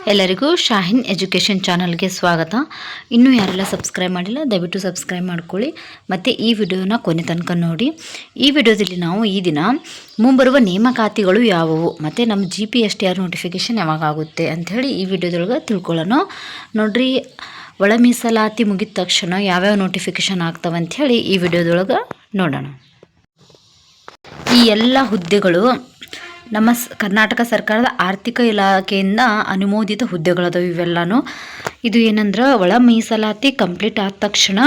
ಎಲ್ಲರಿಗೂ ಶಾಹಿನ್ ಎಜುಕೇಷನ್ ಚಾನಲ್ಗೆ ಸ್ವಾಗತ. ಇನ್ನೂ ಯಾರೆಲ್ಲ ಸಬ್ಸ್ಕ್ರೈಬ್ ಮಾಡಿಲ್ಲ ದಯವಿಟ್ಟು ಸಬ್ಸ್ಕ್ರೈಬ್ ಮಾಡ್ಕೊಳ್ಳಿ ಮತ್ತು ಈ ವಿಡಿಯೋನ ಕೊನೆ ತನಕ ನೋಡಿ. ಈ ವಿಡಿಯೋದಲ್ಲಿ ನಾವು ಈ ದಿನ ಮುಂಬರುವ ನೇಮಕಾತಿಗಳು ಯಾವುವು ಮತ್ತು ನಮ್ಮ GPSTR ನೋಟಿಫಿಕೇಷನ್ ಯಾವಾಗ ಆಗುತ್ತೆ ಅಂಥೇಳಿ ಈ ವಿಡಿಯೋದೊಳಗೆ ತಿಳ್ಕೊಳ್ಳೋಣ. ನೋಡ್ರಿ, ಒಳ ಮೀಸಲಾತಿ ಮುಗಿದ ತಕ್ಷಣ ಯಾವ್ಯಾವ ನೋಟಿಫಿಕೇಷನ್ ಆಗ್ತವೆ ಅಂಥೇಳಿ ಈ ವಿಡಿಯೋದೊಳಗೆ ನೋಡೋಣ. ಈ ಎಲ್ಲ ಹುದ್ದೆಗಳು ನಮ್ಮ ಕರ್ನಾಟಕ ಸರ್ಕಾರದ ಆರ್ಥಿಕ ಇಲಾಖೆಯಿಂದ ಅನುಮೋದಿತ ಹುದ್ದೆಗಳದಾವೆ. ಇವೆಲ್ಲನೂ ಇದು ಏನಂದ್ರೆ ಒಳ ಮೀಸಲಾತಿ ಕಂಪ್ಲೀಟ್ ಆದ ತಕ್ಷಣ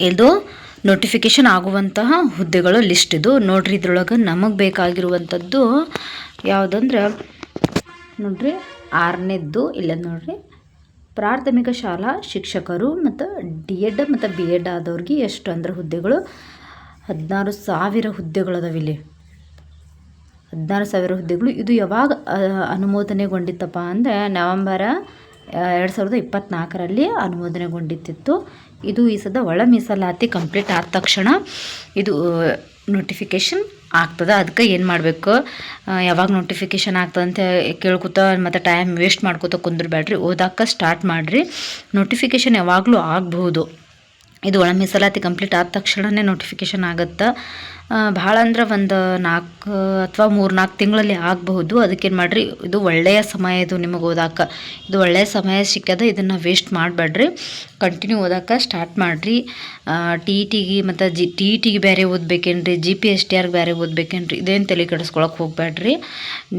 ಇದು ನೋಟಿಫಿಕೇಷನ್ ಆಗುವಂತಹ ಹುದ್ದೆಗಳು ಲಿಸ್ಟ್ ಇದು. ನೋಡ್ರಿ, ಇದ್ರೊಳಗೆ ನಮಗೆ ಬೇಕಾಗಿರುವಂಥದ್ದು ಯಾವುದಂದ್ರೆ ನೋಡ್ರಿ 6ನೇದ್ದು ಇಲ್ಲ ನೋಡ್ರಿ, ಪ್ರಾಥಮಿಕ ಶಾಲಾ ಶಿಕ್ಷಕರು ಮತ್ತು D.Ed ಮತ್ತು B.Ed ಆದವ್ರಿಗೆ ಎಷ್ಟು ಅಂದ್ರೆ ಹುದ್ದೆಗಳು 16,000 ಹುದ್ದೆಗಳದಾವೆ. ಇಲ್ಲಿ 16,000 ಹುದ್ದೆಗಳು. ಇದು ಯಾವಾಗ ಅನುಮೋದನೆಗೊಂಡಿತ್ತಪ್ಪ ಅಂದರೆ ನವೆಂಬರ್ 2024ರಲ್ಲಿ ಅನುಮೋದನೆಗೊಂಡಿತ್ತು. ಇದು ಈ ಸದ ಒಳ ಮೀಸಲಾತಿ ಕಂಪ್ಲೀಟ್ ಆದ ತಕ್ಷಣ ಇದು ನೋಟಿಫಿಕೇಷನ್ ಆಗ್ತದೆ. ಅದಕ್ಕೆ ಏನು ಮಾಡಬೇಕು, ಯಾವಾಗ ನೋಟಿಫಿಕೇಷನ್ ಆಗ್ತದೆ ಅಂತ ಕೇಳ್ಕೊತ ಮತ್ತು ಟೈಮ್ ವೇಸ್ಟ್ ಮಾಡ್ಕೊತ ಕುಂದ್ರಬೇಡ್ರಿ, ಓದಾಕ ಸ್ಟಾರ್ಟ್ ಮಾಡಿರಿ. ನೋಟಿಫಿಕೇಷನ್ ಯಾವಾಗಲೂ ಆಗಬಹುದು. ಇದು ಒಳ ಮೀಸಲಾತಿ ಕಂಪ್ಲೀಟ್ ಆದ ತಕ್ಷಣವೇ ನೋಟಿಫಿಕೇಷನ್ ಆಗುತ್ತೆ. ಭಾಳ ಅಂದ್ರೆ ಒಂದು 4 ಅಥವಾ 3-4 ತಿಂಗಳಲ್ಲಿ ಆಗಬಹುದು. ಅದಕ್ಕೇನು ಮಾಡಿರಿ, ಇದು ಒಳ್ಳೆಯ ಸಮಯ, ಇದು ನಿಮಗೆ ಓದಾಕ ಇದು ಒಳ್ಳೆಯ ಸಮಯ ಸಿಕ್ಕದ. ಇದನ್ನು ವೇಸ್ಟ್ ಮಾಡಬೇಡ್ರಿ, ಕಂಟಿನ್ಯೂ ಓದಾಕ ಸ್ಟಾರ್ಟ್ ಮಾಡಿರಿ. TETಗೆ ಮತ್ತು TETಗೆ ಬೇರೆ ಓದ್ಬೇಕೇನ್ರಿ, GPSTRಗೆ ಬೇರೆ ಓದ್ಬೇಕೇನ್ರಿ, ಇದೇನು ತಲೆ ಕೆಡಿಸ್ಕೊಳಕ್ಕೆ ಹೋಗಬೇಡ್ರಿ.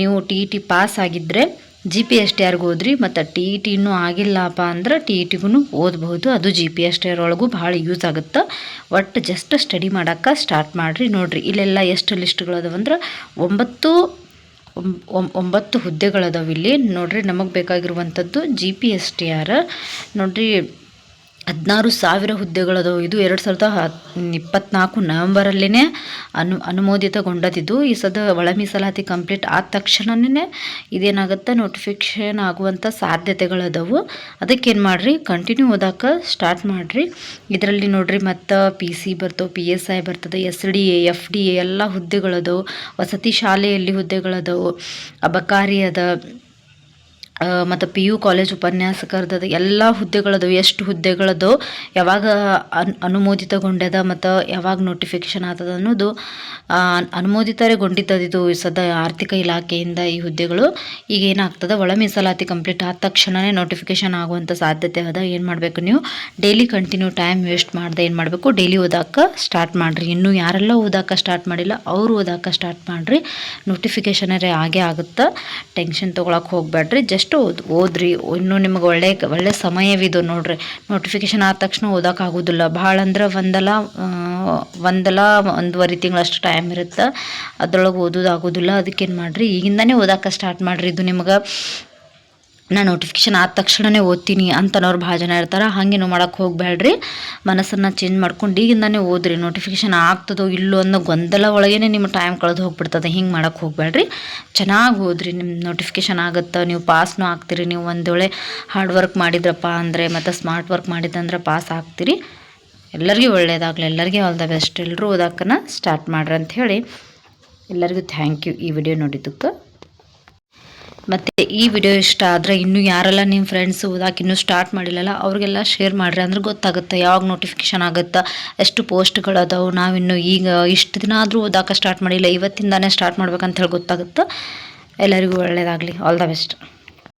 ನೀವು TET ಪಾಸ್ ಆಗಿದ್ದರೆ GPSTRಗೆ ಓದ್ರಿ, ಮತ್ತು TET ಇನ್ನೂ ಆಗಿಲ್ಲಪ್ಪ ಅಂದ್ರೆ TETಗೂ ಓದಬಹುದು. ಅದು GPSTR ಒಳಗೂ ಭಾಳ ಯೂಸ್ ಆಗುತ್ತೆ. ಒಟ್ಟು ಜಸ್ಟ್ ಸ್ಟಡಿ ಮಾಡೋಕ್ಕೆ ಸ್ಟಾರ್ಟ್ ಮಾಡಿರಿ. ನೋಡಿರಿ, ಇಲ್ಲೆಲ್ಲ ಎಷ್ಟು ಲಿಸ್ಟ್ಗಳದಾವಂದ್ರೆ 9 ಹುದ್ದೆಗಳದಾವೆ ಇಲ್ಲಿ. ನೋಡಿರಿ, ನಮಗೆ ಬೇಕಾಗಿರುವಂಥದ್ದು GPSTR ನೋಡಿರಿ 16,000 ಹುದ್ದೆಗಳದಾವೆ. ಇದು 2024 ನವೆಂಬರಲ್ಲೇ ಅನುಮೋದಿತಗೊಂಡದಿದ್ದು. ಈ ಸದ ಒಳ ಮೀಸಲಾತಿ ಕಂಪ್ಲೀಟ್ ಆದ ತಕ್ಷಣವೇ ಇದೇನಾಗುತ್ತೆ, ನೋಟಿಫಿಕೇಷನ್ ಆಗುವಂಥ ಸಾಧ್ಯತೆಗಳದಾವು. ಅದಕ್ಕೇನು ಮಾಡಿರಿ, ಕಂಟಿನ್ಯೂ ಓದಾಕ ಸ್ಟಾರ್ಟ್ ಮಾಡಿರಿ. ಇದರಲ್ಲಿ ನೋಡಿರಿ, ಮತ್ತು PC ಬರ್ತವೆ, PSI ಬರ್ತದೆ, SDA FDA ಎಲ್ಲ ಹುದ್ದೆಗಳದವು. ವಸತಿ ಶಾಲೆಯಲ್ಲಿ ಹುದ್ದೆಗಳದವು, ಅಬಕಾರಿ ಅದ, ಮತ್ತು PU ಕಾಲೇಜ್ ಉಪನ್ಯಾಸಕರದ ಎಲ್ಲ ಹುದ್ದೆಗಳದವು. ಎಷ್ಟು ಹುದ್ದೆಗಳದವು, ಯಾವಾಗ ಅನುಮೋದಿತಗೊಂಡದ ಮತ್ತು ಯಾವಾಗ ನೋಟಿಫಿಕೇಷನ್ ಆಗ್ತದೆ ಅನ್ನೋದು ಅನುಮೋದಿತಗೊಂಡಿದ್ದದು. ಇದು ಸದ ಆರ್ಥಿಕ ಇಲಾಖೆಯಿಂದ ಈ ಹುದ್ದೆಗಳು. ಈಗ ಏನಾಗ್ತದೆ, ಒಳ ಮೀಸಲಾತಿ ಕಂಪ್ಲೀಟ್ ಆದ ತಕ್ಷಣವೇ ನೋಟಿಫಿಕೇಷನ್ ಆಗುವಂಥ ಸಾಧ್ಯತೆ ಅದ. ಏನು ಮಾಡಬೇಕು, ನೀವು ಡೈಲಿ ಕಂಟಿನ್ಯೂ ಟೈಮ್ ವೇಸ್ಟ್ ಮಾಡದೆ ಏನು ಮಾಡಬೇಕು, ಡೈಲಿ ಓದಾಕ ಸ್ಟಾರ್ಟ್ ಮಾಡಿರಿ. ಇನ್ನೂ ಯಾರೆಲ್ಲ ಓದಾಕ ಸ್ಟಾರ್ಟ್ ಮಾಡಿಲ್ಲ ಅವರು ಓದಾಕ ಸ್ಟಾರ್ಟ್ ಮಾಡಿರಿ. ನೋಟಿಫಿಕೇಷನರೇ ಆಗೇ ಆಗುತ್ತೆ, ಟೆನ್ಷನ್ ತೊಗೊಳಕ್ಕೆ ಹೋಗಬೇಡ್ರಿ. ಜಸ್ಟ್ ಓದ್ರಿ. ಇನ್ನೂ ನಿಮಗೆ ಒಳ್ಳೆ ಸಮಯವಿದು. ನೋಡ್ರಿ, ನೋಟಿಫಿಕೇಷನ್ ಆದ ತಕ್ಷಣ ಓದೋಕ್ಕಾಗೋದಿಲ್ಲ. ಭಾಳ ಅಂದ್ರೆ ಒಂದಲ್ಲ 1.5 ತಿಂಗಳಷ್ಟು ಟೈಮ್ ಇರುತ್ತೆ, ಅದರೊಳಗೆ ಓದೋದಾಗೋದಿಲ್ಲ. ಅದಕ್ಕೇನು ಮಾಡಿರಿ, ಈಗಿಂದನೇ ಓದೋಕೆ ಸ್ಟಾರ್ಟ್ ಮಾಡಿರಿ. ಇದು ನಿಮಗೆ ನಾನು ನೋಟಿಫಿಕೇಷನ್ ಆದ ತಕ್ಷಣವೇ ಓದ್ತೀನಿ ಅಂತನವ್ರು ಭಾಳ ಜನ ಇರ್ತಾರೆ. ಹಾಗೇನು ಮಾಡೋಕ್ಕೆ ಹೋಗಬೇಡ್ರಿ, ಮನಸ್ಸನ್ನು ಚೇಂಜ್ ಮಾಡ್ಕೊಂಡು ಈಗಿಂದನೇ ಓದ್ರಿ. ನೋಟಿಫಿಕೇಷನ್ ಆಗ್ತದೋ ಇಲ್ಲೋ ಅನ್ನೋ ಗೊಂದಲ ಒಳಗೇ ನಿಮ್ಮ ಟೈಮ್ ಕಳೆದು ಹೋಗ್ಬಿಡ್ತದೆ. ಹಿಂಗೆ ಮಾಡೋಕ್ಕೆ ಹೋಗಬೇಡ್ರಿ, ಚೆನ್ನಾಗಿ ಓದ್ರಿ. ನಿಮ್ಮ ನೋಟಿಫಿಕೇಷನ್ ಆಗುತ್ತೆ, ನೀವು ಪಾಸ್ನೂ ಆಗ್ತೀರಿ. ನೀವು ಒಂದು ವೇಳೆ ಹಾರ್ಡ್ ವರ್ಕ್ ಮಾಡಿದ್ರಪ್ಪ ಅಂದರೆ ಮತ್ತು ಸ್ಮಾರ್ಟ್ ವರ್ಕ್ ಮಾಡಿದ್ದಂದ್ರೆ ಪಾಸ್ ಆಗ್ತೀರಿ. ಎಲ್ಲರಿಗೂ ಒಳ್ಳೆಯದಾಗಲಿ, ಎಲ್ಲರಿಗೂ ಆಲ್ ದ ಬೆಸ್ಟ್. ಎಲ್ಲರೂ ಓದಾಕನ ಸ್ಟಾರ್ಟ್ ಮಾಡ್ರಿ ಅಂಥೇಳಿ ಎಲ್ಲರಿಗೂ ಥ್ಯಾಂಕ್ ಯು ಈ ವಿಡಿಯೋ ನೋಡಿದ್ದಕ್ಕೆ. ಮತ್ತು ಈ ವಿಡಿಯೋ ಇಷ್ಟ ಆದರೆ ಇನ್ನೂ ಯಾರೆಲ್ಲ ನಿಮ್ಮ ಫ್ರೆಂಡ್ಸ್ ಓದಾಕೆ ಇನ್ನೂ ಸ್ಟಾರ್ಟ್ ಮಾಡಿಲ್ಲಲ್ಲ ಅವ್ರಿಗೆಲ್ಲ ಶೇರ್ ಮಾಡಿರಿ. ಅಂದ್ರೆ ಗೊತ್ತಾಗುತ್ತೆ ಯಾವಾಗ ನೋಟಿಫಿಕೇಷನ್ ಆಗುತ್ತಾ, ಎಷ್ಟು ಪೋಸ್ಟ್ಗಳದಾವೆ. ನಾವಿನ್ನೂ ಈಗ ಇಷ್ಟು ದಿನ ಆದರೂ ಓದಾಕೆ ಸ್ಟಾರ್ಟ್ ಮಾಡಿಲ್ಲ, ಇವತ್ತಿಂದಾನೇ ಸ್ಟಾರ್ಟ್ ಮಾಡ್ಬೇಕಂತ ಹೇಳಿ ಗೊತ್ತಾಗುತ್ತೆ. ಎಲ್ಲರಿಗೂ ಒಳ್ಳೆಯದಾಗಲಿ, ಆಲ್ ದ ಬೆಸ್ಟ್.